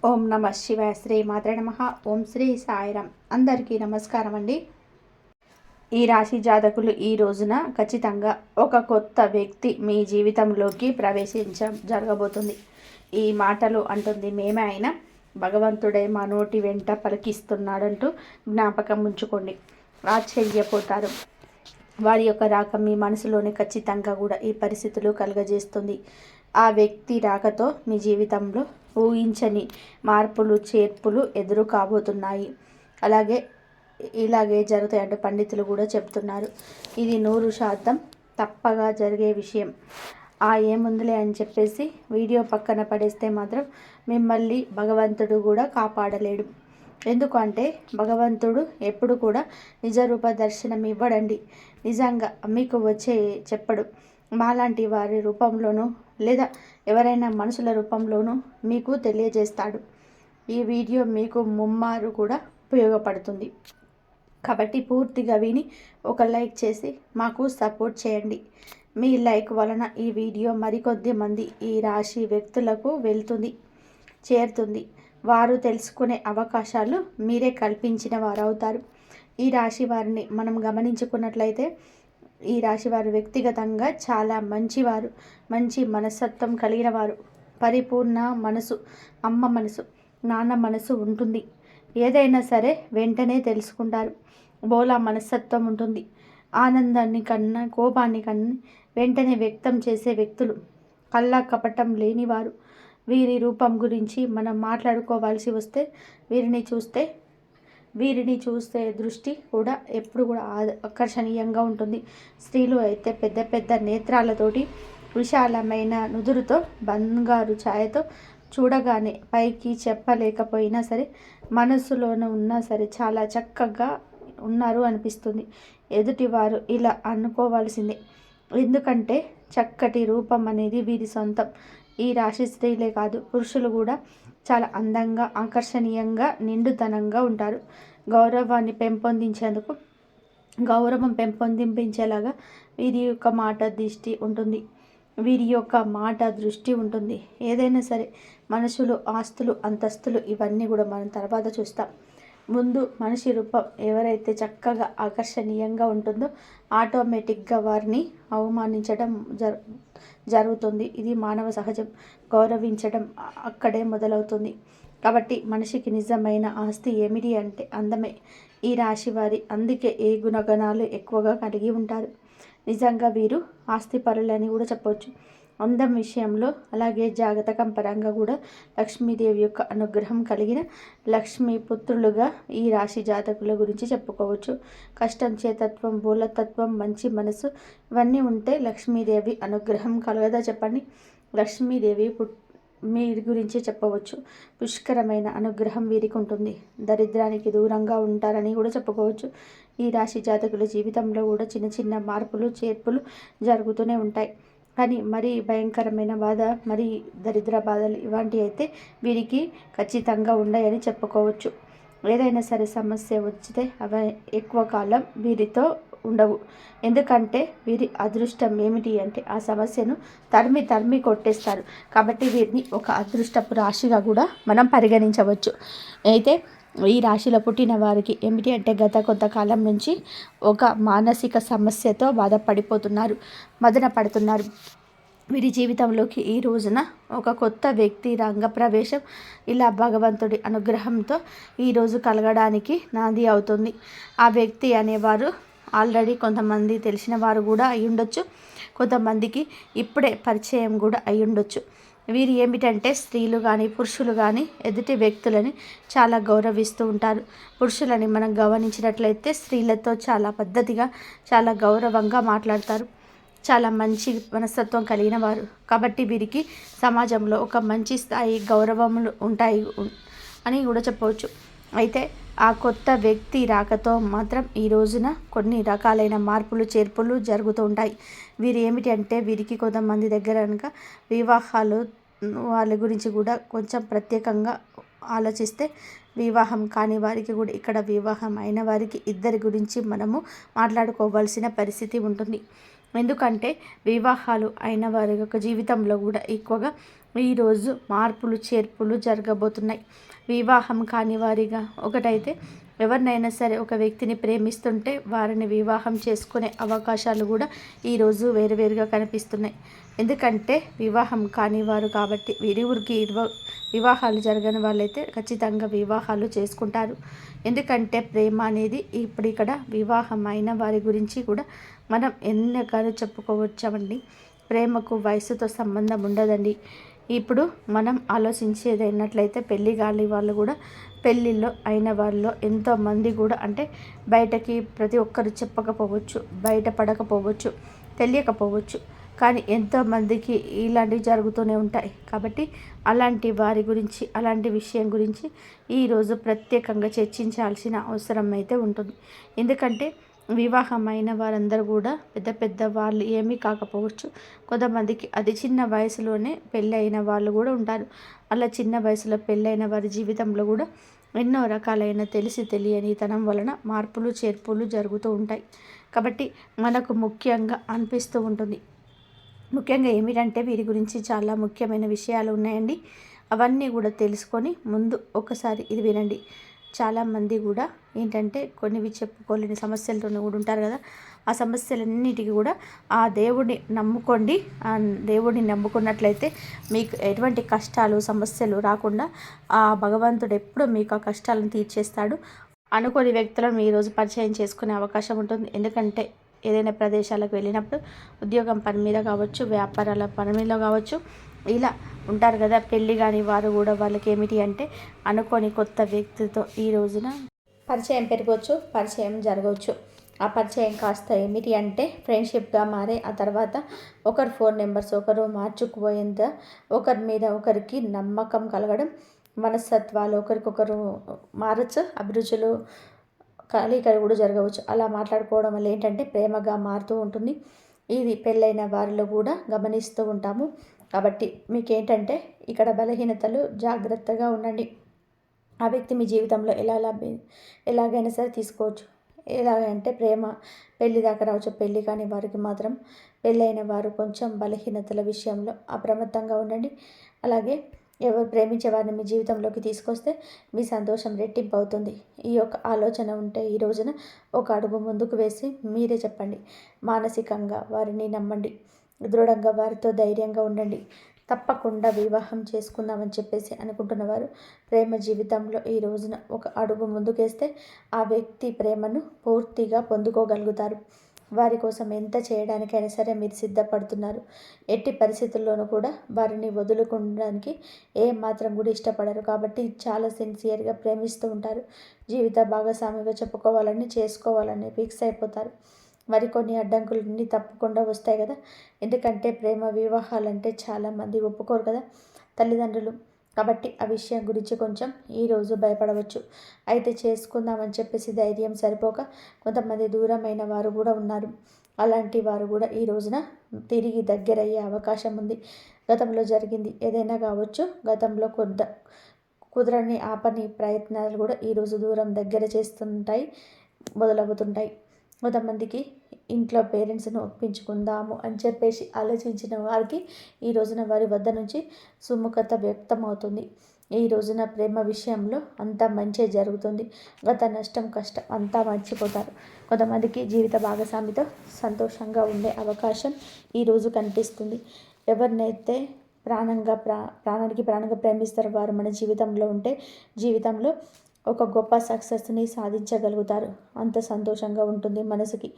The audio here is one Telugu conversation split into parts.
ఓం నమ శివాయ. శ్రీ మాత్రే నమః. ఓం శ్రీ సాయిరామ్. అందరికీ నమస్కారం అండి. ఈ రాశి జాతకులు ఈ రోజున ఖచ్చితంగా ఒక కొత్త వ్యక్తి మీ జీవితంలోకి ప్రవేశించడం జరగబోతుంది. ఈ మాటలు అంటుంది మేమే అయినా భగవంతుడే మా నోటి వెంట పలికిస్తున్నాడంటూ జ్ఞాపకం ఉంచుకోండి. ఆశ్చర్యపోతారు. వారి యొక్క రాక మీ మనసులోనే ఖచ్చితంగా కూడా ఈ పరిస్థితులు కలుగజేస్తుంది. ఆ వ్యక్తి రాకతో మీ జీవితంలో ఊహించని మార్పులు చేర్పులు ఎదురు కాబోతున్నాయి. ఇలాగే జరుగుతాయంటే పండితులు కూడా చెప్తున్నారు. ఇది 100% తప్పగా జరిగే విషయం. ఏముందిలే అని చెప్పేసి వీడియో పక్కన పడేస్తే మాత్రం మిమ్మల్ని భగవంతుడు కూడా కాపాడలేడు. ఎందుకంటే భగవంతుడు ఎప్పుడు కూడా నిజరూప దర్శనం ఇవ్వడండి. నిజంగా మీకు వచ్చే చెప్పడు. మాలాంటి వారి రూపంలోనూ లేదా ఎవరైనా మనుషుల రూపంలోనూ మీకు తెలియజేస్తాడు. ఈ వీడియో మీకు ముమ్మారు కూడా ఉపయోగపడుతుంది. కాబట్టి పూర్తిగా విని ఒక లైక్ చేసి మాకు సపోర్ట్ చేయండి. మీ లైక్ వలన ఈ వీడియో మరికొద్ది మంది ఈ రాశి వ్యక్తులకు చేరుతుంది. వారు తెలుసుకునే అవకాశాలు మీరే కల్పించిన వారు అవుతారు. ఈ రాశి వారిని మనం గమనించుకున్నట్లయితే ఈ రాశి వారు వ్యక్తిగతంగా చాలా మంచివారు, మంచి మనస్తత్వం కలిగిన వారు, పరిపూర్ణ మనసు, అమ్మ మనసు, నాన్న మనసు ఉంటుంది. ఏదైనా సరే వెంటనే తెలుసుకుంటారు. బోలా మనస్తత్వం ఉంటుంది. ఆనందాన్ని కన్నా కోపాన్ని కన్నా వెంటనే వ్యక్తం చేసే వ్యక్తులు, కల్లా కపటం లేనివారు. వీరి రూపం గురించి మనం మాట్లాడుకోవాల్సి వస్తే వీరిని చూస్తే దృష్టి కూడా ఎప్పుడు కూడా ఆకర్షణీయంగా ఉంటుంది. స్త్రీలు అయితే పెద్ద పెద్ద నేత్రాలతోటి విశాలమైన నుదురుతో బంగారు ఛాయతో చూడగానే పైకి చెప్పలేకపోయినా సరే మనసులోనూ ఉన్నా సరే చాలా చక్కగా ఉన్నారు అనిపిస్తుంది. ఎదుటివారు ఇలా అనుకోవాల్సిందే. ఎందుకంటే చక్కటి రూపం అనేది వీరి సొంతం. ఈ రాశి స్త్రీలే కాదు, పురుషులు కూడా చాలా అందంగా, ఆకర్షణీయంగా, నిండుతనంగా ఉంటారు. గౌరవం పెంపొందించేలాగా వీరి యొక్క మాట దృష్టి ఉంటుంది. ఏదైనా సరే మనుషులు, ఆస్తులు, అంతస్తులు ఇవన్నీ కూడా మనం తర్వాత చూస్తాం. ముందు మనిషి రూపం ఎవరైతే చక్కగా ఆకర్షణీయంగా ఉంటుందో ఆటోమేటిక్గా వారిని అవమానించడం జరుగుతుంది. ఇది మానవ సహజం. గౌరవించడం అక్కడే మొదలవుతుంది. కాబట్టి మనిషికి నిజమైన ఆస్తి ఏమిటి అంటే అందమే. ఈ రాశి వారి అందుకే ఏ గుణగణాలు ఎక్కువగా కలిగి ఉంటారు. నిజంగా వీరు ఆస్తి పరులని కూడా చెప్పవచ్చు. అందం విషయంలో అలాగే జాతకం పరంగా కూడా లక్ష్మీదేవి యొక్క అనుగ్రహం కలిగిన లక్ష్మీ పుత్రులుగా ఈ రాశి జాతకుల గురించి చెప్పుకోవచ్చు. కష్టం, చేతత్వం, బోలతత్వం, మంచి మనసు ఇవన్నీ ఉంటే లక్ష్మీదేవి అనుగ్రహం కలగదా చెప్పండి. లక్ష్మీదేవి వీరి గురించి చెప్పవచ్చు. పుష్కరమైన అనుగ్రహం వీరికి ఉంటుంది. దరిద్రానికి దూరంగా ఉంటారని కూడా చెప్పుకోవచ్చు. ఈ రాశి జాతకుల జీవితంలో కూడా చిన్న చిన్న మార్పులు చేర్పులు జరుగుతూనే ఉంటాయి. కానీ మరీ భయంకరమైన బాధ, మరీ దరిద్ర బాధలు ఇలాంటివి అయితే వీరికి ఖచ్చితంగా ఉన్నాయని చెప్పుకోవచ్చు. ఏదైనా సరే సమస్య వచ్చితే అవి ఎక్కువ కాలం వీరితో ఉండవు. ఎందుకంటే వీరి అదృష్టం ఏమిటి అంటే ఆ సమస్యను తరిమి కొట్టేస్తారు. కాబట్టి వీరిని ఒక అదృష్టపు రాశిగా కూడా మనం పరిగణించవచ్చు. అయితే ఈ రాశిలో పుట్టిన వారికి ఏమిటి అంటే గత కొంతకాలం నుంచి ఒక మానసిక సమస్యతో మదన పడుతున్నారు. వీరి జీవితంలోకి ఈ రోజున ఒక కొత్త వ్యక్తి రంగప్రవేశం ఇలా భగవంతుడి అనుగ్రహంతో ఈరోజు కలగడానికి నాంది అవుతుంది. ఆ వ్యక్తి అనేవారు ఆల్రెడీ కొంతమంది తెలిసిన వారు కూడా అయి ఉండొచ్చు, కొంతమందికి ఇప్పుడే పరిచయం కూడా అయి ఉండొచ్చు. వీరు ఏమిటంటే స్త్రీలు కానీ పురుషులు కానీ ఎదుటి వ్యక్తులని చాలా గౌరవిస్తూ ఉంటారు. పురుషులని మనం గమనించినట్లయితే స్త్రీలతో చాలా పద్ధతిగా, చాలా గౌరవంగా మాట్లాడతారు. చాలా మంచి మనస్తత్వం కలిగిన వారు. కాబట్టి వీరికి సమాజంలో ఒక మంచి స్థాయి గౌరవములు ఉంటాయి అని కూడా చెప్పవచ్చు. అయితే ఆ కొత్త వ్యక్తి రాకతో మాత్రం ఈ రోజున కొన్ని రకాలైన మార్పులు చేర్పులు జరుగుతూ ఉంటాయి. వీరు ఏమిటి అంటే వీరికి కొంతమంది దగ్గర కనుక వివాహాలు వాళ్ళ గురించి కూడా కొంచెం ప్రత్యేకంగా ఆలోచిస్తే వివాహం కాని వారికి కూడా ఇక్కడ వివాహం అయిన వారికి ఇద్దరి గురించి మనము మాట్లాడుకోవాల్సిన పరిస్థితి ఉంటుంది. ఎందుకంటే వివాహాలు అయిన వారి యొక్క జీవితంలో కూడా ఎక్కువగా ఈరోజు మార్పులు చేర్పులు జరగబోతున్నాయి. వివాహం కాని వారిగా ఒకటైతే ఎవరినైనా సరే ఒక వ్యక్తిని ప్రేమిస్తుంటే వారిని వివాహం చేసుకునే అవకాశాలు కూడా ఈరోజు వేరువేరుగా కనిపిస్తున్నాయి. ఎందుకంటే వివాహం కాని వారు కాబట్టి ఇరువురికి వివాహాలు జరగని వాళ్ళైతే ఖచ్చితంగా వివాహాలు చేసుకుంటారు. ఎందుకంటే ప్రేమ అనేది ఇప్పుడు ఇక్కడ వివాహం అయిన వారి గురించి కూడా మనం ఎన్నగానో చెప్పుకోవచ్చామండి. ప్రేమకు వయసుతో సంబంధం ఉండదండి. ఇప్పుడు మనం ఆలోచించేది అయినట్లయితే పెళ్ళి కాని వాళ్ళు కూడా పెళ్ళిళ్ళు అయిన వాళ్ళలో ఎంతోమంది కూడా అంటే బయటకి ప్రతి ఒక్కరు చెప్పకపోవచ్చు, బయటపడకపోవచ్చు, తెలియకపోవచ్చు, కానీ ఎంతోమందికి ఇలాంటివి జరుగుతూనే ఉంటాయి. కాబట్టి అలాంటి వారి గురించి అలాంటి విషయం గురించి ఈరోజు ప్రత్యేకంగా చర్చించాల్సిన అవసరం అయితే ఉంటుంది. ఎందుకంటే వివాహమైన వారందరూ కూడా పెద్ద పెద్ద వాళ్ళు ఏమీ కాకపోవచ్చు. కొంతమందికి అతి చిన్న వయసులోనే పెళ్ళి అయిన వాళ్ళు కూడా ఉంటారు. అలా చిన్న వయసులో పెళ్ళైన వారి జీవితంలో కూడా ఎన్నో రకాలైన తెలిసి తెలియని తనం వలన మార్పులు చేర్పులు జరుగుతూ ఉంటాయి. కాబట్టి మనకు ముఖ్యంగా అనిపిస్తూ ఉంటుంది. ముఖ్యంగా ఏమిటంటే వీరి గురించి చాలా ముఖ్యమైన విషయాలు ఉన్నాయండి. అవన్నీ కూడా తెలుసుకొని ముందు ఒకసారి ఇది వినండి. చాలామంది కూడా ఏంటంటే కొన్నివి చెప్పుకోలేని సమస్యలతో కూడా ఉంటారు కదా. ఆ సమస్యలన్నిటికీ కూడా ఆ దేవుడిని నమ్ముకోండి. ఆ దేవుడిని నమ్ముకున్నట్లయితే మీకు ఎటువంటి కష్టాలు సమస్యలు రాకుండా ఆ భగవంతుడు ఎప్పుడూ మీకు ఆ కష్టాలను తీర్చేస్తాడు. అనుకోని వ్యక్తులను ఈరోజు పరిచయం చేసుకునే అవకాశం ఉంటుంది. ఎందుకంటే ఏదైనా ప్రదేశాలకు వెళ్ళినప్పుడు ఉద్యోగం పని మీద కావచ్చు, వ్యాపారాల పని మీద కావచ్చు, ఇలా ఉంటారు కదా. పెళ్ళి కాని వారు కూడా వాళ్ళకి ఏమిటి అంటే అనుకోని కొత్త వ్యక్తితో ఈ రోజున పరిచయం పెరగవచ్చు, పరిచయం జరగవచ్చు. ఆ పరిచయం కాస్త ఏమిటి అంటే ఫ్రెండ్షిప్గా మారే ఆ తర్వాత ఒకరు ఫోన్ నెంబర్స్ ఒకరు మార్చుకుపోయేంత ఒకరి మీద ఒకరికి నమ్మకం కలగడం, మనస్తత్వాలు ఒకరికొకరు మారచ్చు, అభిరుచులు కలయికలు కూడా జరగవచ్చు. అలా మాట్లాడుకోవడం వల్ల ఏంటంటే ప్రేమగా మారుతూ ఉంటుంది. ఇది పెళ్ళైన వారిలో కూడా గమనిస్తూ ఉంటాము. కాబట్టి మీకేంటంటే ఇక్కడ బలహీనతలు జాగ్రత్తగా ఉండండి. ఆ వ్యక్తి మీ జీవితంలో ఎలాగైనా సరే తీసుకోవచ్చు. ఎలాగంటే ప్రేమ పెళ్ళి దాకా రావచ్చు. పెళ్ళి కాని వారికి మాత్రం పెళ్ళైన వారు కొంచెం బలహీనతల విషయంలో అప్రమత్తంగా ఉండండి. అలాగే ఎవరు ప్రేమించే వారిని మీ జీవితంలోకి తీసుకొస్తే మీ సంతోషం రెట్టింపు అవుతుంది. ఈ యొక్క ఆలోచన ఉంటే ఈ రోజున ఒక అడుగు ముందుకు వేసి మీరే చెప్పండి. మానసికంగా వారిని నమ్మండి. దృఢంగా వారితో ధైర్యంగా ఉండండి. తప్పకుండా వివాహం చేసుకుందామని చెప్పేసి అనుకుంటున్నవారు ప్రేమ జీవితంలో ఈ రోజున ఒక అడుగు ముందుకేస్తే ఆ వ్యక్తి ప్రేమను పూర్తిగా పొందుకోగలుగుతారు. వారి కోసం ఎంత చేయడానికైనా సరే మీరు సిద్ధపడుతున్నారు. ఎట్టి పరిస్థితుల్లోనూ కూడా వారిని వదులుకోవడానికి మాత్రం కూడా ఇష్టపడరు. కాబట్టి చాలా సిన్సియర్గా ప్రేమిస్తూ ఉంటారు. జీవిత భాగస్వామిగా చెప్పుకోవాలని చేసుకోవాలని ఫిక్స్ అయిపోతారు. మరికొన్ని అడ్డంకులన్నీ తప్పకుండా వస్తాయి కదా. ఎందుకంటే ప్రేమ వివాహాలంటే చాలామంది ఒప్పుకోరు కదా తల్లిదండ్రులు. కాబట్టి ఆ విషయం గురించి కొంచెం ఈరోజు భయపడవచ్చు. అయితే చేసుకుందామని చెప్పేసి ధైర్యం సరిపోక కొంతమంది దూరమైన వారు కూడా ఉన్నారు. అలాంటి వారు కూడా ఈ రోజున తిరిగి దగ్గరయ్యే అవకాశం ఉంది. గతంలో జరిగింది ఏదైనా కావచ్చు. గతంలో కుదరని ఆపని ప్రయత్నాలు కూడా ఈరోజు దూరం దగ్గర చేస్తుంటాయి, మొదలవుతుంటాయి. కొంతమందికి ఇంట్లో పేరెంట్స్ను ఒప్పించుకుందాము అని చెప్పేసి ఆలోచించిన వారికి ఈ రోజున వారి వద్ద నుంచి సుముఖత వ్యక్తమవుతుంది. ఈ రోజున ప్రేమ విషయంలో అంతా మంచి జరుగుతుంది. గత నష్టం కష్టం అంతా మర్చిపోతారు. కొంతమందికి జీవిత భాగస్వామితో సంతోషంగా ఉండే అవకాశం ఈరోజు కనిపిస్తుంది. ఎవరినైతే ప్రాణానికి ప్రాణంగా ప్రేమిస్తారో వారు మన జీవితంలో ఉంటే జీవితంలో ఒక గొప్ప సక్సెస్ని సాధించగలుగుతారు. అంత సంతోషంగా ఉంటుంది మనసుకి.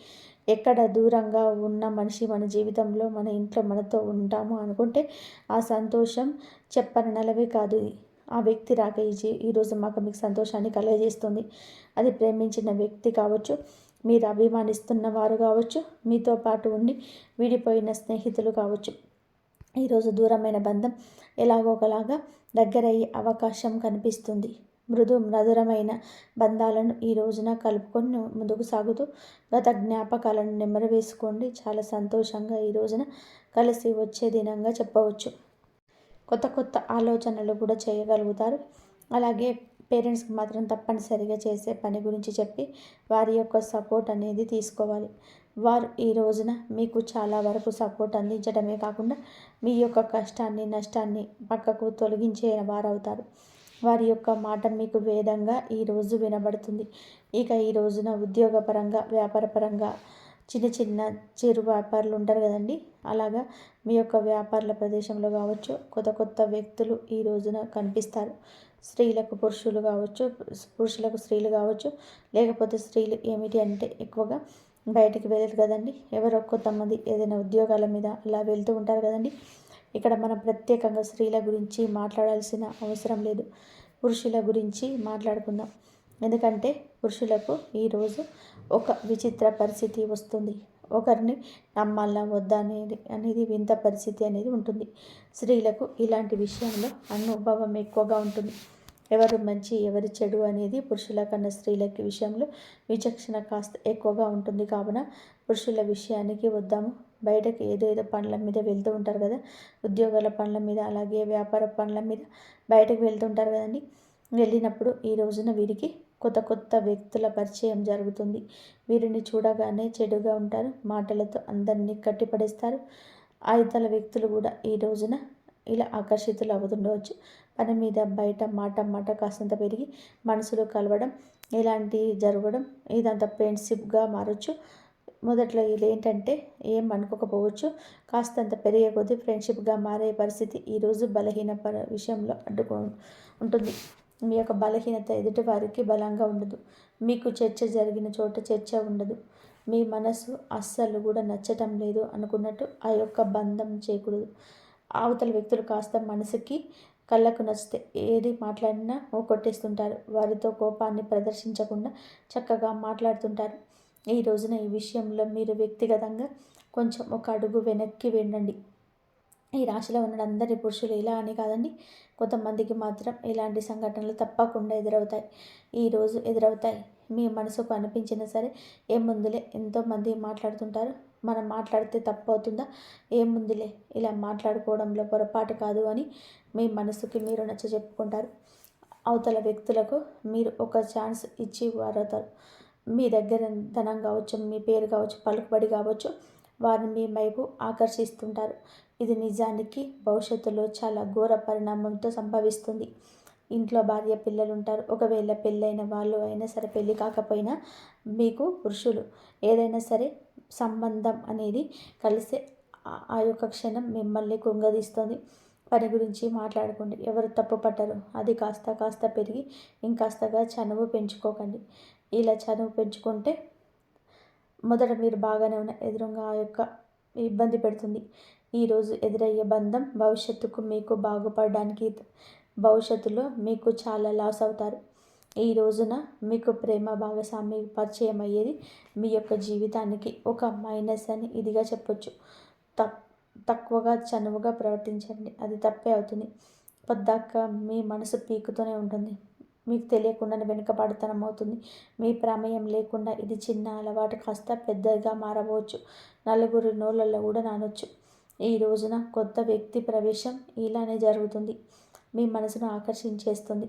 ఎక్కడ దూరంగా ఉన్న మనిషి మన జీవితంలో మన ఇంట్లో మనతో ఉంటాము అనుకుంటే ఆ సంతోషం చెప్పనలవి కాదు. ఆ వ్యక్తి రాక ఈరోజు మాకు మీకు సంతోషాన్ని కలుగజేస్తుంది. అది ప్రేమించిన వ్యక్తి కావచ్చు, మీరు అభిమానిస్తున్న వారు కావచ్చు, మీతో పాటు ఉండి విడిపోయిన స్నేహితులు కావచ్చు. ఈరోజు దూరమైన బంధం ఎలాగో ఒకలాగా దగ్గరయ్యే అవకాశం కనిపిస్తుంది. మధురమైన బంధాలను ఈ రోజున కలుపుకొని ముందుకు సాగుతూ గత జ్ఞాపకాలను నెమరు వేసుకోండి. చాలా సంతోషంగా ఈ రోజున కలిసి వచ్చే దినంగా చెప్పవచ్చు. కొత్త కొత్త ఆలోచనలు కూడా చేయగలుగుతారు. అలాగే పేరెంట్స్కి మాత్రం తప్పనిసరిగా చేసే పని గురించి చెప్పి వారి యొక్క సపోర్ట్ అనేది తీసుకోవాలి. వారు ఈ రోజున మీకు చాలా వరకు సపోర్ట్ అందించడమే కాకుండా మీ యొక్క కష్టాన్ని నష్టాన్ని పక్కకు తొలగించే వారవుతారు. వారి యొక్క మాట మీకు వేదంగా ఈరోజు వినబడుతుంది. ఇక ఈ రోజున ఉద్యోగపరంగా వ్యాపారపరంగా చిన్న చిన్న చిరు వ్యాపారులు ఉంటారు కదండి, అలాగా మీ యొక్క వ్యాపారాల ప్రదేశంలో కావచ్చు కొత్త కొత్త వ్యక్తులు ఈ రోజున కనిపిస్తారు. స్త్రీలకు పురుషులు కావచ్చు, పురుషులకు స్త్రీలు కావచ్చు, లేకపోతే స్త్రీలు ఏమిటి అంటే ఎక్కువగా బయటికి వెళ్ళరు కదండి, ఎవరో కొంతమంది ఏదైనా ఉద్యోగాల మీద అలా వెళ్తూ ఉంటారు కదండి. ఇక్కడ మనం ప్రత్యేకంగా స్త్రీల గురించి మాట్లాడాల్సిన అవసరం లేదు, పురుషుల గురించి మాట్లాడుకుందాం. ఎందుకంటే పురుషులకు ఈరోజు ఒక విచిత్ర పరిస్థితి వస్తుంది. ఒకరిని నమ్మాలా వద్దా అనేది వింత పరిస్థితి అనేది ఉంటుంది. స్త్రీలకు ఇలాంటి విషయంలో అనుభవం ఎక్కువగా ఉంటుంది. ఎవరు మంచి ఎవరి చెడు అనేది పురుషుల కన్నా స్త్రీలకి విషయంలో విచక్షణ కాస్త ఎక్కువగా ఉంటుంది. కావున పురుషుల విషయానికి వద్దాము. బయటకు ఏదేదో పనుల మీద వెళ్తూ ఉంటారు కదా, ఉద్యోగాల పనుల మీద అలాగే వ్యాపార పనుల మీద బయటకు వెళ్తుంటారు కదండి. వెళ్ళినప్పుడు ఈ రోజున వీరికి కొత్త కొత్త వ్యక్తుల పరిచయం జరుగుతుంది. వీరిని చూడగానే చెడుగా ఉంటారు, మాటలతో అందరినీ కట్టిపడేస్తారు. ఆయుధాల వ్యక్తులు కూడా ఈ రోజున ఇలా ఆకర్షితులు అవుతుండవచ్చు. పని మీద బయట మాట కాస్తంత పెరిగి మనసులో కలవడం ఇలాంటివి జరగడం ఇదంతా ఫ్రెండ్షిప్గా మారచ్చు. మొదట్లో ఇది ఏంటంటే ఏం అనుకోకపోవచ్చు, కాస్తంత పెరిగే కొద్దీ ఫ్రెండ్షిప్గా మారే పరిస్థితి ఈరోజు బలహీన విషయంలో అడ్డుకో ఉంటుంది. మీ యొక్క బలహీనత ఎదుటి వారికి బలంగా ఉండదు. మీకు చర్చ జరిగిన చోట చర్చ ఉండదు. మీ మనసు అస్సలు కూడా నచ్చటం లేదు అనుకున్నట్టు ఆ యొక్క బంధం చేయకూడదు. అవతల వ్యక్తులు కాస్త మనసుకి కళ్ళకు నచ్చితే ఏది మాట్లాడినా కొట్టేస్తుంటారు. వారితో కోపాన్ని ప్రదర్శించకుండా చక్కగా మాట్లాడుతుంటారు. ఈ రోజున ఈ విషయంలో మీరు వ్యక్తిగతంగా కొంచెం ఒక అడుగు వెనక్కి వెళ్ళండి. ఈ రాశిలో ఉన్న అందరి పురుషులు ఇలా అని కాదండి, కొంతమందికి మాత్రం ఇలాంటి సంఘటనలు తప్పకుండా ఎదురవుతాయి. ఈరోజు ఎదురవుతాయి. మీ మనసుకు అనిపించినా సరే ఏముందులే, ఎంతోమంది మాట్లాడుతుంటారు, మనం మాట్లాడితే తప్పు అవుతుందా, ఏముందులే ఇలా మాట్లాడుకోవడంలో పొరపాటు కాదు అని మీ మనసుకి మీరు నచ్చ చెప్పుకుంటారు. అవతల వ్యక్తులకు మీరు ఒక ఛాన్స్ ఇచ్చి వారవుతారు. మీ దగ్గర ధనం కావచ్చు, మీ పేరు కావచ్చు, పలుకుబడి కావచ్చు, వారిని మీ వైపు ఆకర్షిస్తుంటారు. ఇది నిజానికి భవిష్యత్తులో చాలా ఘోర పరిణామంతో సంభవిస్తుంది. ఇంట్లో భార్య పిల్లలు ఉంటారు. ఒకవేళ పెళ్ళైన వాళ్ళు అయినా సరే, పెళ్ళి కాకపోయినా మీకు పురుషులు ఏదైనా సరే సంబంధం అనేది కలిసే ఆ యొక్క క్షణం మిమ్మల్ని కుంగదీస్తుంది. పని గురించి మాట్లాడుకోండి, ఎవరు తప్పు పట్టరు. అది కాస్త కాస్త పెరిగి ఇంకాస్తగా చనువు పెంచుకోకండి. ఇలా చనువు పెంచుకుంటే మొదట మీరు బాగానే ఉన్న ఎదురుగా ఆ యొక్క ఇబ్బంది పెడుతుంది. ఈరోజు ఎదురయ్యే బంధం భవిష్యత్తుకు మీకు బాగుపడడానికి, భవిష్యత్తులో మీకు చాలా లాస్ అవుతారు. ఈ రోజున మీకు ప్రేమ భాగస్వామి పరిచయం అయ్యేది మీ యొక్క జీవితానికి ఒక మైనస్ అని ఇదిగా చెప్పొచ్చు. తక్కువగా చనువుగా ప్రవర్తించండి, అది తప్పే అవుతుంది. పొద్దాక మీ మనసు పీకుతూనే ఉంటుంది. మీకు తెలియకుండానే వెనుకబడతనం అవుతుంది. మీ ప్రమేయం లేకుండా ఇది చిన్న అలవాటు కాస్త పెద్దగా మారవచ్చు. నలుగురి నోళ్ళల్లో కూడా నానొచ్చు. ఈ రోజున కొత్త వ్యక్తి ప్రవేశం ఇలానే జరుగుతుంది. మీ మనసును ఆకర్షించేస్తుంది.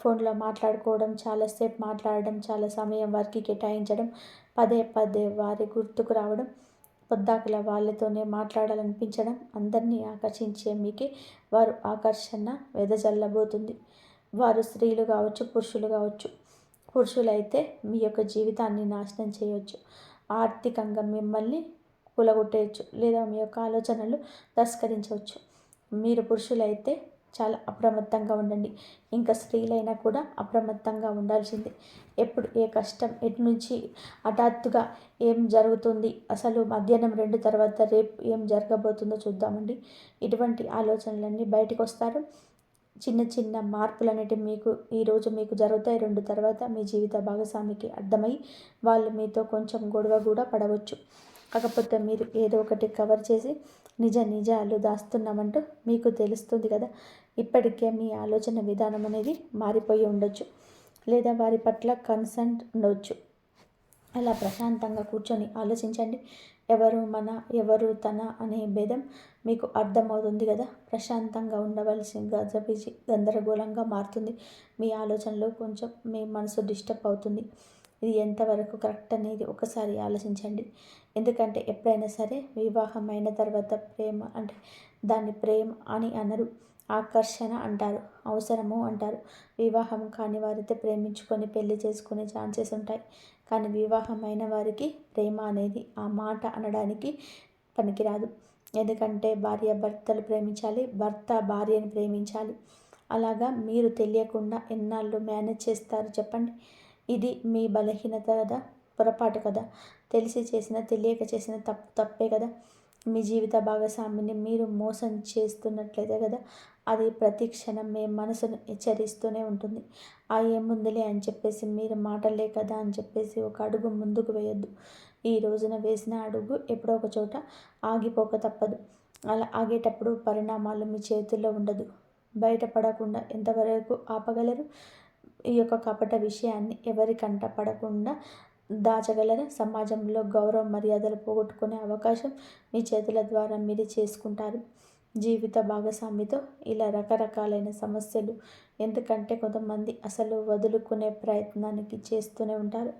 ఫోన్లో మాట్లాడుకోవడం, చాలాసేపు మాట్లాడడం, చాలా సమయం వారికి కేటాయించడం, పదే పదే వారి గుర్తుకు రావడం, పొద్దాకల వాళ్ళతోనే మాట్లాడాలనిపించడం, అందరినీ ఆకర్షించే మీకే వారు ఆకర్షణ వెదజల్లబోతుంది. వారు స్త్రీలు కావచ్చు, పురుషులు కావచ్చు. పురుషులైతే మీ యొక్క జీవితాన్ని నాశనం చేయవచ్చు. ఆర్థికంగా మిమ్మల్ని కూలగొట్టేయచ్చు, లేదా మీ యొక్క ఆలోచనలు తస్కరించవచ్చు. మీరు పురుషులైతే చాలా అప్రమత్తంగా ఉండండి. ఇంకా స్త్రీలైనా కూడా అప్రమత్తంగా ఉండాల్సిందే. ఎప్పుడు ఏ కష్టం ఎటు నుంచి హఠాత్తుగా ఏం జరుగుతుంది, అసలు మధ్యాహ్నం 2 తర్వాత రేపు ఏం జరగబోతుందో చూద్దామండి. ఇటువంటి ఆలోచనలన్నీ బయటకు వస్తారు. చిన్న చిన్న మార్పులనేటివి ఈరోజు మీకు జరుగుతాయి. 2 తర్వాత మీ జీవిత భాగస్వామికి అర్థమై వాళ్ళు మీతో కొంచెం గొడవ కూడా పడవచ్చు. కాకపోతే మీరు ఏదో ఒకటి కవర్ చేసి నిజాలు దాస్తున్నామంటూ మీకు తెలుస్తుంది కదా. ఇప్పటికే మీ ఆలోచన విధానం అనేది మారిపోయి ఉండొచ్చు, లేదా వారి పట్ల కన్సర్న్ ఉండవచ్చు. అలా ప్రశాంతంగా కూర్చొని ఆలోచించండి. ఎవరు మన, ఎవరు తన అనే భేదం మీకు అర్థమవుతుంది కదా. ప్రశాంతంగా ఉండవలసిన గజబిజి గందరగోళంగా మారుతుంది. మీ ఆలోచనలో కొంచెం మీ మనసు డిస్టర్బ్ అవుతుంది. ఇది ఎంతవరకు కరెక్ట్ అనేది ఒకసారి ఆలోచించండి. ఎందుకంటే ఎప్పుడైనా సరే వివాహం అయిన తర్వాత ప్రేమ అంటే దాన్ని ప్రేమ అని అనరు, ఆకర్షణ అంటారు, అవసరము అంటారు. వివాహం కాని వారైతే ప్రేమించుకొని పెళ్లి చేసుకునే ఛాన్సెస్ ఉంటాయి. కానీ వివాహం అయిన వారికి ప్రేమ అనేది ఆ మాట అనడానికి పనికిరాదు. ఎందుకంటే భార్య భర్తలు ప్రేమించాలి, భర్త భార్యని ప్రేమించాలి. అలాగా మీరు తెలియకుండా ఎన్నాళ్ళు మేనేజ్ చేస్తారు చెప్పండి? ఇది మీ బలహీనత కదా, పొరపాటు కదా, తెలిసి చేసిన తెలియక చేసిన తప్పే కదా. మీ జీవిత భాగస్వామిని మీరు మోసం చేస్తున్నట్లయితే కదా, అది ప్రతి క్షణం మీ మనసును హెచ్చరిస్తూనే ఉంటుంది. ఆ ఏముందిలే అని చెప్పేసి మీరు మాటలే కదా అని చెప్పేసి ఒక అడుగు ముందుకు వేయొద్దు. ఈ రోజున వేసిన అడుగు ఎప్పుడో ఒక చోట ఆగిపోక తప్పదు. అలా ఆగేటప్పుడు పరిణామాలు మీ చేతుల్లో ఉండదు. బయటపడకుండా ఎంతవరకు ఆపగలరు? ఈ యొక్క కపట విషయాన్ని ఎవరి కంట పడకుండా దాచగలరా? సమాజంలో గౌరవ మర్యాదలు పోగొట్టుకునే అవకాశం మీ చేతుల ద్వారా మీరు చేసుకుంటారు. జీవిత భాగస్వామితో ఇలా రకరకాలైన సమస్యలు. ఎందుకంటే కొంతమంది అసలు వదులుకునే ప్రయత్నానికి చేస్తూనే ఉంటారు.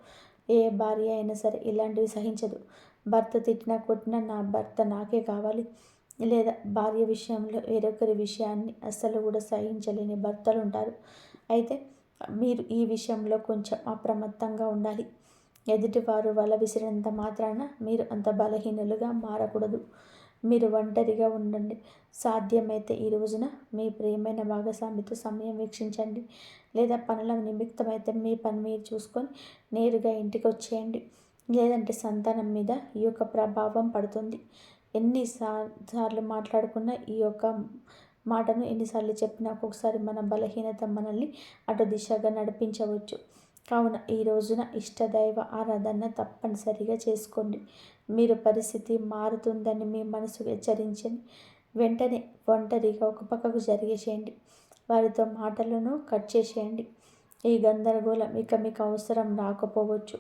ఏ భార్య అయినా సరే ఇలాంటివి సహించదు. భర్త తిట్టినా కొట్టినా నా భర్త నాకే కావాలి, లేదా భార్య విషయంలో వేరొకరి విషయాన్ని అస్సలు కూడా సహించలేని భర్తలు ఉంటారు. అయితే మీరు ఈ విషయంలో కొంచెం అప్రమత్తంగా ఉండాలి. ఎదుటివారు వల విసిరినంత మాత్రాన మీరు అంత బలహీనులుగా మారకూడదు. మీరు ఒంటరిగా ఉండండి. సాధ్యమైతే ఈ రోజున మీ ప్రియమైన భాగస్వామితో సమయం వీక్షించండి, లేదా పనుల నిమిత్తమైతే మీ పని మీరు చూసుకొని నేరుగా ఇంటికి వచ్చేయండి. లేదంటే సంతానం మీద ఈ యొక్క ప్రభావం పడుతుంది. ఎన్నిసార్లు మాట్లాడుకున్నా ఈ యొక్క మాటను ఎన్నిసార్లు చెప్పినా ఒక్కొక్కసారి మన బలహీనత మనల్ని అటు దిశగా నడిపించవచ్చు. కావున ఈ రోజున ఇష్టదైవ ఆరాధన తప్పనిసరిగా చేసుకోండి. మీరు పరిస్థితి మారుతుందని మీ మనసు హెచ్చరించండి. వెంటనే ఒంటరిగా ఒక పక్కకు జరిగేసేయండి. వారితో మాటలను కట్ చేసేయండి. ఈ గందరగోళం ఇక మీకు అవసరం రాకపోవచ్చు.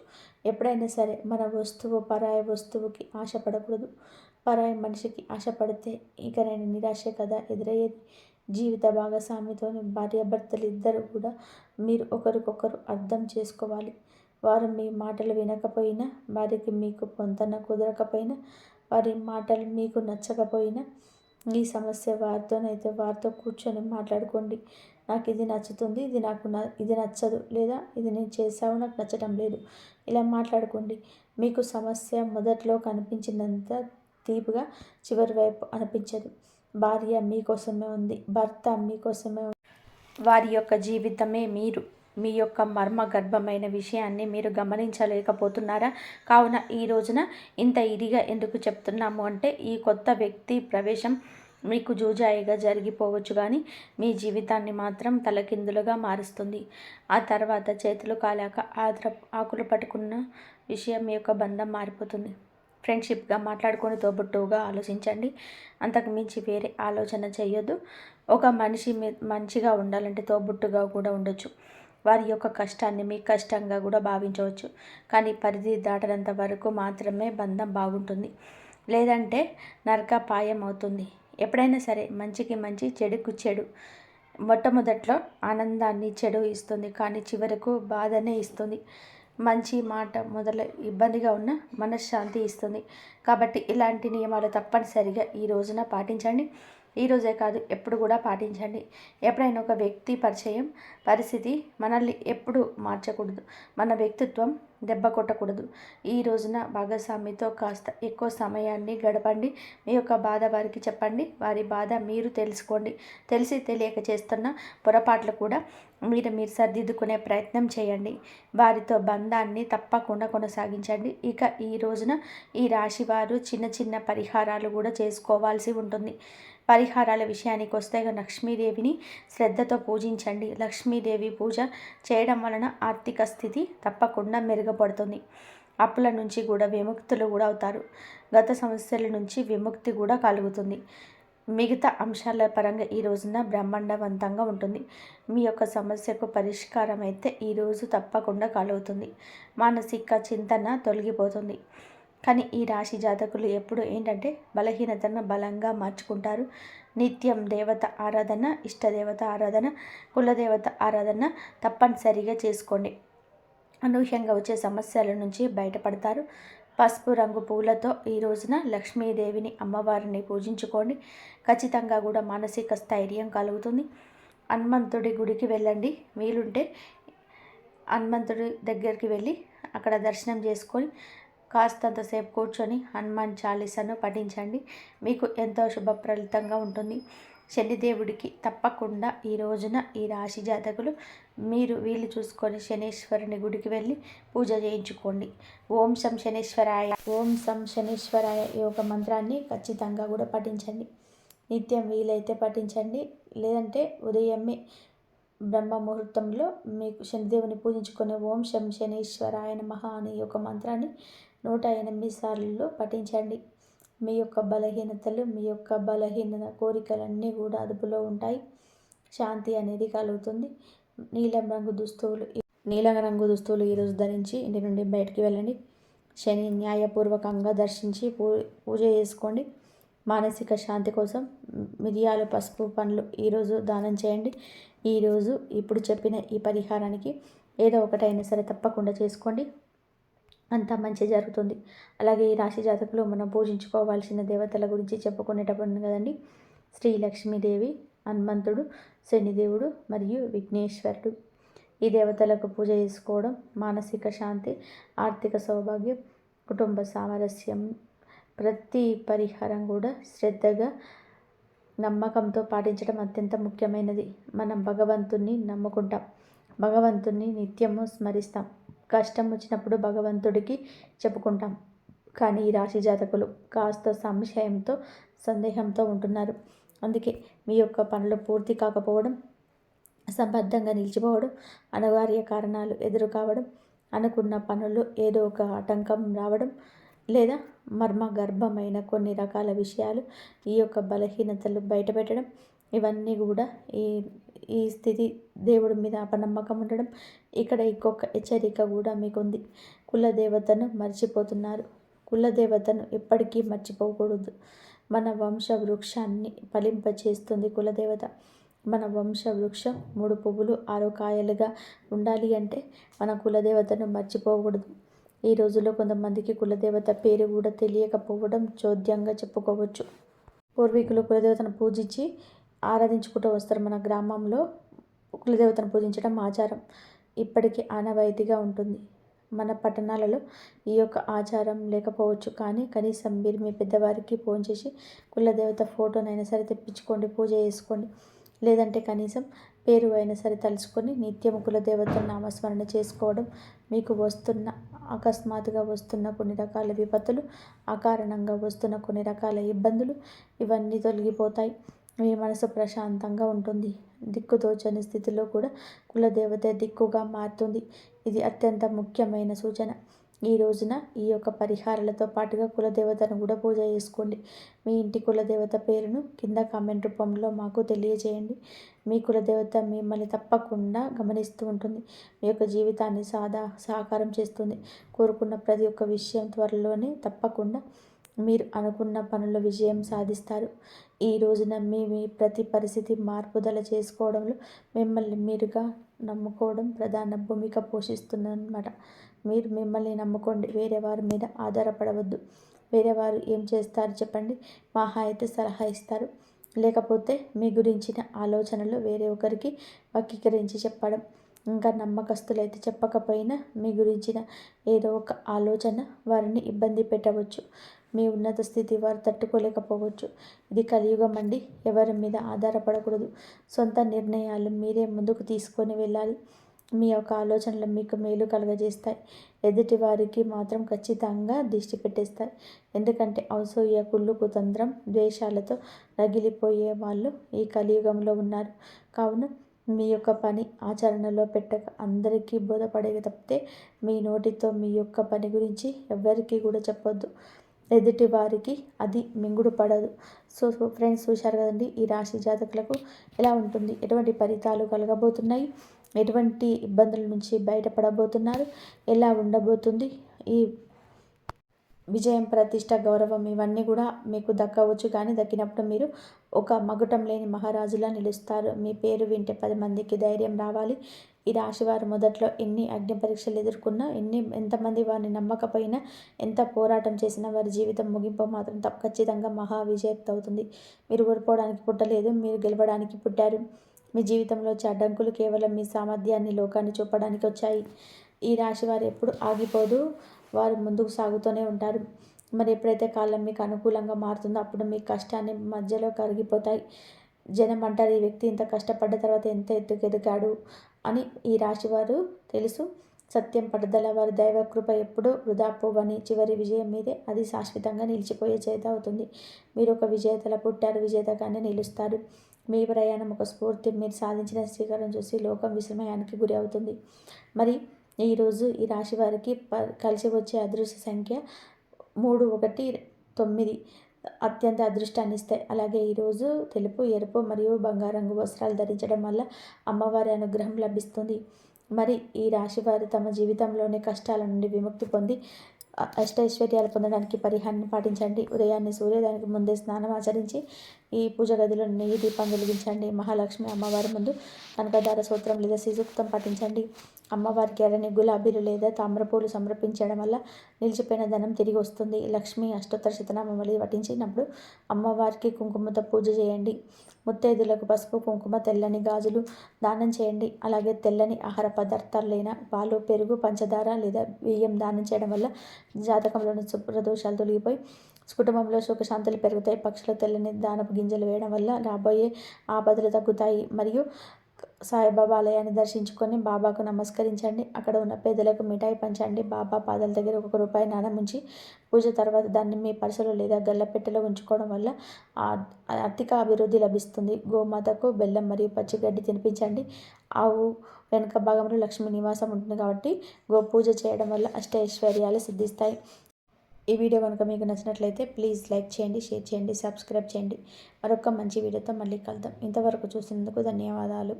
ఎప్పుడైనా సరే మన వస్తువు పరాయి వస్తువుకి ఆశపడకూడదు. పరాయి మనిషికి ఆశపడితే ఇకనైనా నిరాశే కదా ఎదురయ్యేది. జీవిత భాగస్వామితోని భార్యాభర్తలు ఇద్దరు కూడా మీరు ఒకరికొకరు అర్థం చేసుకోవాలి. వారు మీ మాటలు వినకపోయినా, వారికి మీకు పొంతన కుదరకపోయినా, వారి మాటలు మీకు నచ్చకపోయినా, ఈ సమస్య వారితోనైతే వారితో కూర్చొని మాట్లాడుకోండి. నాకు ఇది నచ్చుతుంది, ఇది నచ్చదు, లేదా ఇది నేను చేసావు నాకు నచ్చడం లేదు, ఇలా మాట్లాడుకోండి. మీకు సమస్య మొదట్లో కనిపించినంత తీపిగా చివరి వైపు అనిపించదు. భార్య మీకోసమే ఉంది, భర్త మీకోసమే ఉంది. వారి యొక్క జీవితమే మీరు. మీ యొక్క మర్మగర్భమైన విషయాన్ని మీరు గమనించలేకపోతున్నారా? కావున ఈ రోజున ఇంత ఇదిగా ఎందుకు చెప్తున్నాము అంటే, ఈ కొత్త వ్యక్తి ప్రవేశం మీకు జూజాయిగా జరిగిపోవచ్చు, కానీ మీ జీవితాన్ని మాత్రం తలకిందులుగా మారుస్తుంది. ఆ తర్వాత చేతులు కాలాక ఆకులు పట్టుకున్న విషయం మీ యొక్క బంధం మారిపోతుంది. ఫ్రెండ్షిప్గా మాట్లాడుకొని తోబుట్టువుగా ఆలోచించండి. అంతకు మించి వేరే ఆలోచన చేయొద్దు. ఒక మనిషి మంచిగా ఉండాలంటే తోబుట్టుగా కూడా ఉండొచ్చు. వారి యొక్క కష్టాన్ని మీ కష్టంగా కూడా భావించవచ్చు. కానీ పరిధి దాటనంత వరకు మాత్రమే బంధం బాగుంటుంది, లేదంటే నరకపాయం అవుతుంది. ఎప్పుడైనా సరే మంచికి మంచి, చెడుకు చెడు. మొట్టమొదట్లో ఆనందాన్ని చెడు ఇస్తుంది, కానీ చివరకు బాధనే ఇస్తుంది. మంచి మాట మొదలు ఇబ్బందిగా ఉన్న మనశ్శాంతి ఇస్తుంది. కాబట్టి ఇలాంటి నియమాలు తప్పనిసరిగా ఈ రోజున పాటించండి. ఈరోజే కాదు, ఎప్పుడు కూడా పాటించండి. ఎప్పుడైనా ఒక వ్యక్తి పరిస్థితి మనల్ని ఎప్పుడు మార్చకూడదు. మన వ్యక్తిత్వం దెబ్బ కొట్టకూడదు. ఈ రోజున భాగస్వామితో కాస్త ఎక్కువ సమయాన్ని గడపండి. మీ యొక్క బాధ వారికి చెప్పండి. వారి బాధ మీరు తెలుసుకోండి. తెలిసి తెలియక చేస్తున్న పొరపాట్లు కూడా మీరు సర్దిద్దుకునే ప్రయత్నం చేయండి. వారితో బంధాన్ని తప్పకుండా కొనసాగించండి. ఇక ఈ రోజున ఈ రాశి వారు చిన్న చిన్న పరిహారాలు కూడా చేసుకోవాల్సి ఉంటుంది. పరిహారాల విషయానికి వస్తే లక్ష్మీదేవిని శ్రద్ధతో పూజించండి. లక్ష్మీదేవి పూజ చేయడం వలన ఆర్థిక స్థితి తప్పకుండా మెరుగుపడుతుంది. అప్పుల నుంచి కూడా విముక్తులు కూడా అవుతారు. గత సమస్యల నుంచి విముక్తి కూడా కలుగుతుంది. మిగతా అంశాల పరంగా ఈ రోజున బ్రహ్మాండవంతంగా ఉంటుంది. మీ యొక్క సమస్యకు పరిష్కారం అయితే ఈరోజు తప్పకుండా కలుగుతుంది. మానసిక చింతన తొలగిపోతుంది. కానీ ఈ రాశి జాతకులు ఎప్పుడు ఏంటంటే బలహీనతను బలంగా మార్చుకుంటారు. నిత్యం దేవత ఆరాధన, ఇష్టదేవత ఆరాధన, కులదేవత ఆరాధన తప్పనిసరిగా చేసుకోండి. అనూహ్యంగా వచ్చే సమస్యల నుంచి బయటపడతారు. పసుపు రంగు పూలతో ఈ రోజున లక్ష్మీదేవిని అమ్మవారిని పూజించుకోండి. ఖచ్చితంగా కూడా మానసిక స్థైర్యం కలుగుతుంది. హనుమంతుడి గుడికి వెళ్ళండి. వీలుంటే హనుమంతుడి దగ్గరికి వెళ్ళి అక్కడ దర్శనం చేసుకొని కాస్తంతసేపు కూర్చొని హనుమాన్ చాలీసాను పఠించండి. మీకు ఎంతో శుభప్రలితంగా ఉంటుంది. శనిదేవుడికి తప్పకుండా ఈ రోజున ఈ రాశి జాతకులు మీరు వీలు చూసుకొని శనీశ్వరుని గుడికి వెళ్ళి పూజ చేయించుకోండి. ఓం శం శనీశ్వరాయ, ఓం శం శనీశ్వరాయ యోగ మంత్రాన్ని ఖచ్చితంగా కూడా పఠించండి. నిత్యం వీలైతే పఠించండి. లేదంటే ఉదయమే బ్రహ్మ ముహూర్తంలో మీకు శనిదేవుని పూజించుకునే ఓం శం శనీశ్వరాయ నమః అనే యొక్క మంత్రాన్ని 108 సార్లు పఠించండి. మీ యొక్క బలహీనతలు, మీ యొక్క బలహీన కోరికలన్నీ కూడా అదుపులో ఉంటాయి. శాంతి అనేది కలుగుతుంది. నీలం రంగు దుస్తువులు ఈరోజు ధరించి ఇంటి నుండి బయటికి వెళ్ళండి. శని న్యాయపూర్వకంగా దర్శించి పూజ చేసుకోండి. మానసిక శాంతి కోసం మిరియాలు, పసుపు, పండ్లు ఈరోజు దానం చేయండి. ఈరోజు ఇప్పుడు చెప్పిన ఈ పరిహారానికి ఏదో ఒకటైనా సరే తప్పకుండా చేసుకోండి. అంతా మంచి జరుగుతుంది. అలాగే ఈ రాశి జాతకులు మనం పూజించుకోవాల్సిన దేవతల గురించి చెప్పుకునేటప్పుడు కదండి, శ్రీ లక్ష్మీదేవి, హనుమంతుడు, శనిదేవుడు మరియు విఘ్నేశ్వరుడు. ఈ దేవతలకు పూజ చేసుకోవడం మానసిక శాంతి, ఆర్థిక సౌభాగ్యం, కుటుంబ సామరస్యం, ప్రతి పరిహారం కూడా శ్రద్ధగా నమ్మకంతో పాటించడం అత్యంత ముఖ్యమైనది. మనం భగవంతుణ్ణి నమ్ముకుంటాం, భగవంతుణ్ణి నిత్యము స్మరిస్తాం. కష్టం వచ్చినప్పుడు భగవంతుడికి చెప్పుకుంటాం. కానీ ఈ రాశి జాతకులు కాస్త సంశయంతో, సందేహంతో ఉంటున్నారు. అందుకే మీ యొక్క పనులు పూర్తి కాకపోవడం, అసంబద్ధంగా నిలిచిపోవడం, అనివార్య కారణాలు ఎదురు కావడం, అనుకున్న పనులు ఏదో ఒక ఆటంకం రావడం, లేదా మర్మగర్భమైన కొన్ని రకాల విషయాలు ఈ యొక్క బలహీనతలు బయటపెట్టడం, ఇవన్నీ కూడా ఈ స్థితి దేవుడి మీద అపనమ్మకం ఉండడం. ఇక్కడ ఇంకొక హెచ్చరిక కూడా మీకుంది. కులదేవతను మర్చిపోతున్నారు. కులదేవతను ఎప్పటికీ మర్చిపోకూడదు. మన వంశ వృక్షాన్ని ఫలింపచేస్తుంది కులదేవత. మన వంశ వృక్షం 3 పువ్వులు 6 కాయలుగా ఉండాలి అంటే మన కులదేవతను మర్చిపోకూడదు. ఈ రోజుల్లో కొంతమందికి కులదేవత పేరు కూడా తెలియకపోవడం చోద్యంగా చెప్పుకోవచ్చు. పూర్వీకులు కులదేవతను పూజించి ఆరాధించుకుంటూ వస్తారు. మన గ్రామంలో కులదేవతను పూజించడం ఆచారం ఇప్పటికీ ఆనవాయితీగా ఉంటుంది. మన పట్టణాలలో ఈ యొక్క ఆచారం లేకపోవచ్చు. కానీ కనీసం మీరు మీ పెద్దవారికి ఫోన్ చేసి కులదేవత ఫోటోనైనా సరే తెప్పించుకోండి, పూజ చేసుకోండి. లేదంటే కనీసం పేరు అయినా సరే తలుచుకొని నిత్యం కులదేవత నామస్మరణ చేసుకోవడం మీకు అకస్మాత్తుగా వస్తున్న కొన్ని రకాల విపత్తులు, అకారణంగా వస్తున్న కొన్ని రకాల ఇబ్బందులు ఇవన్నీ తొలగిపోతాయి. మీ మనసు ప్రశాంతంగా ఉంటుంది. దిక్కుతోచని స్థితిలో కూడా కులదేవత దిక్కుగా మారుతుంది. ఇది అత్యంత ముఖ్యమైన సూచన. ఈ రోజున ఈ యొక్క పరిహారాలతో పాటుగా కులదేవతను కూడా పూజ చేసుకోండి. మీ ఇంటి కులదేవత పేరును కింద కామెంట్ రూపంలో మాకు తెలియజేయండి. మీ కులదేవత మిమ్మల్ని తప్పకుండా గమనిస్తూ ఉంటుంది. మీ యొక్క జీవితాన్ని సాకారం చేస్తుంది. కోరుకున్న ప్రతి ఒక్క విషయం త్వరలోనే తప్పకుండా మీరు అనుకున్న పనుల విజయం సాధిస్తారు. ఈ రోజున మీ ప్రతి పరిస్థితి మార్పుదల చేసుకోవడంలో మిమ్మల్ని మీరుగా నమ్ముకోవడం ప్రధాన భూమిక పోషిస్తుందన్నమాట. మీరు మిమ్మల్ని నమ్ముకోండి. వేరే వారి మీద ఆధారపడవద్దు. వేరే వారు ఏం చేస్తారు చెప్పండి, మహా అయితే సలహా ఇస్తారు. లేకపోతే మీ గురించిన ఆలోచనలు వేరే ఒకరికి వక్రీకరించి చెప్పడం. ఇంకా నమ్మకస్తులైతే చెప్పకపోయినా మీ గురించిన ఏదో ఒక ఆలోచన వారిని ఇబ్బంది పెట్టవచ్చు. మీ ఉన్నత స్థితి వారు తట్టుకోలేకపోవచ్చు. ఇది కలియుగం అండి. ఎవరి మీద ఆధారపడకూడదు. సొంత నిర్ణయాలు మీరే ముందుకు తీసుకొని వెళ్ళాలి. మీ యొక్క ఆలోచనలు మీకు మేలు కలుగజేస్తాయి. ఎదుటి వారికి మాత్రం ఖచ్చితంగా దిష్టి పెట్టేస్తాయి. ఎందుకంటే అసూయ, కుళ్ళు, కుతంత్రం, ద్వేషాలతో రగిలిపోయే వాళ్ళు ఈ కలియుగంలో ఉన్నారు. కావున మీ యొక్క పని ఆచరణలో పెట్టక అందరికీ బోధపడే తప్పితే మీ నోటితో మీ యొక్క పని గురించి ఎవరికి కూడా చెప్పొద్దు. ఎదుటి వారికి అది మింగుడు పడదు. సో ఫ్రెండ్స్, చూశారు కదండి ఈ రాశి జాతకులకు ఎలా ఉంటుంది, ఎటువంటి ఫలితాలు కలగబోతున్నాయి, ఎటువంటి ఇబ్బందుల నుంచి బయటపడబోతున్నారు, ఎలా ఉండబోతుంది, ఈ విజయం, ప్రతిష్ట, గౌరవం ఇవన్నీ కూడా మీకు దక్కవచ్చు. కానీ దక్కినప్పుడు మీరు ఒక మగుటం లేని మహారాజులా నిలుస్తారు. మీ పేరు వింటే 10 మందికి ధైర్యం రావాలి. ఈ రాశివారు మొదట్లో ఎన్ని అగ్ని పరీక్షలు ఎదుర్కొన్నా, ఎంతమంది వారిని నమ్మకపోయినా, ఎంత పోరాటం చేసినా వారి జీవితం ముగింపు మాత్రం ఖచ్చితంగా మహా విజేత అవుతుంది. మీరు ఓడిపోవడానికి పుట్టలేదు, మీరు గెలవడానికి పుట్టారు. మీ జీవితంలో వచ్చే అడ్డంకులు కేవలం మీ సామర్థ్యాన్ని లోకాన్ని చూపడానికి వచ్చాయి. ఈ రాశివారు ఎప్పుడు ఆగిపోదు, వారు ముందుకు సాగుతూనే ఉంటారు. మరి ఎప్పుడైతే కాలం మీకు అనుకూలంగా మారుతుందో అప్పుడు మీ కష్టాన్ని మధ్యలో కరిగిపోతాయి. జనం అంటారు, ఈ వ్యక్తి ఇంత కష్టపడ్డ తర్వాత ఎంత ఎదిగాడు అని. ఈ రాశివారు తెలుసు, సత్యం పట్టుదల వారి దైవ కృప ఎప్పుడూ వృధా పోవని. చివరి విజయం మీదే, అది శాశ్వతంగా నిలిచిపోయే చేత అవుతుంది. మీరు ఒక విజేతలా పుట్టారు, విజేతగానే నిలుస్తారు. మీ ప్రయాణం ఒక స్ఫూర్తి. మీరు సాధించిన శిఖరం చూసి లోకం విస్మయానికి గురి అవుతుంది. మరి ఈరోజు ఈ రాశి వారికి కలిసి వచ్చే అదృష్ట సంఖ్య 3, 1, 9 అత్యంత అదృష్టాన్ని ఇస్తాయి. అలాగే ఈరోజు తెలుపు, ఎరుపు మరియు బంగారంగు వస్త్రాలు ధరించడం వల్ల అమ్మవారి అనుగ్రహం లభిస్తుంది. మరి ఈ రాశివారు తమ జీవితంలోని కష్టాల నుండి విముక్తి పొంది అష్టైశ్వర్యాలు పొందడానికి పరిహారాన్ని పాటించండి. ఉదయాన్నే సూర్యోదయానికి ముందే స్నానం ఆచరించి ఈ పూజ గదిలో నెయ్యి దీపం వెలిగించండి. మహాలక్ష్మి అమ్మవారి ముందు కనకదార స్తోత్రం లేదా శ్రీసూక్తం పఠించండి. అమ్మవారికి ఎర్రని గులాబీలు లేదా తామ్రపూలు సమర్పించడం వల్ల నిలిచిపోయిన ధనం తిరిగి వస్తుంది. లక్ష్మి అష్టోత్తర శతనామావళి పఠించినప్పుడు అమ్మవారికి కుంకుమతో పూజ చేయండి. ముత్తైదులకు పసుపు, కుంకుమ, తెల్లని గాజులు దానం చేయండి. అలాగే తెల్లని ఆహార పదార్థాలైన పాలు, పెరుగు, పంచదార లేదా బియ్యం దానం చేయడం వల్ల జాతకంలోని శుభ్రదోషాలు తొలగిపోయి కుటుంబంలో సుఖశాంతులు పెరుగుతాయి. పక్షుల తెల్లని దానపు గింజలు వేయడం వల్ల రాబోయే ఆపదలు తగ్గుతాయి. మరియు సాయిబాబా ఆలయాన్ని దర్శించుకొని బాబాకు నమస్కరించండి. అక్కడ ఉన్న పేదలకు మిఠాయి పంచండి. బాబా పాదాల దగ్గర ₹1 నాణెం ఉంచి పూజ తర్వాత దాన్ని మీ పర్సులో లేదా గల్లపెట్టెలో ఉంచుకోవడం వల్ల ఆర్థిక అభివృద్ధి లభిస్తుంది. గోమాతకు బెల్లం మరియు పచ్చిగడ్డి తినిపించండి. ఆవు వెనుక భాగంలో లక్ష్మీ నివాసం ఉంటుంది కాబట్టి గోపూజ చేయడం వల్ల అష్టైశ్వర్యాలు సిద్ధిస్తాయి. ఈ వీడియో కనుక మీకు నచ్చినట్లయితే ప్లీజ్ లైక్ చేయండి, షేర్ చేయండి, సబ్స్క్రైబ్ చేయండి. మరొక మంచి వీడియోతో మళ్ళీ కలుద్దాం. ఇంతవరకు చూసినందుకు ధన్యవాదాలు.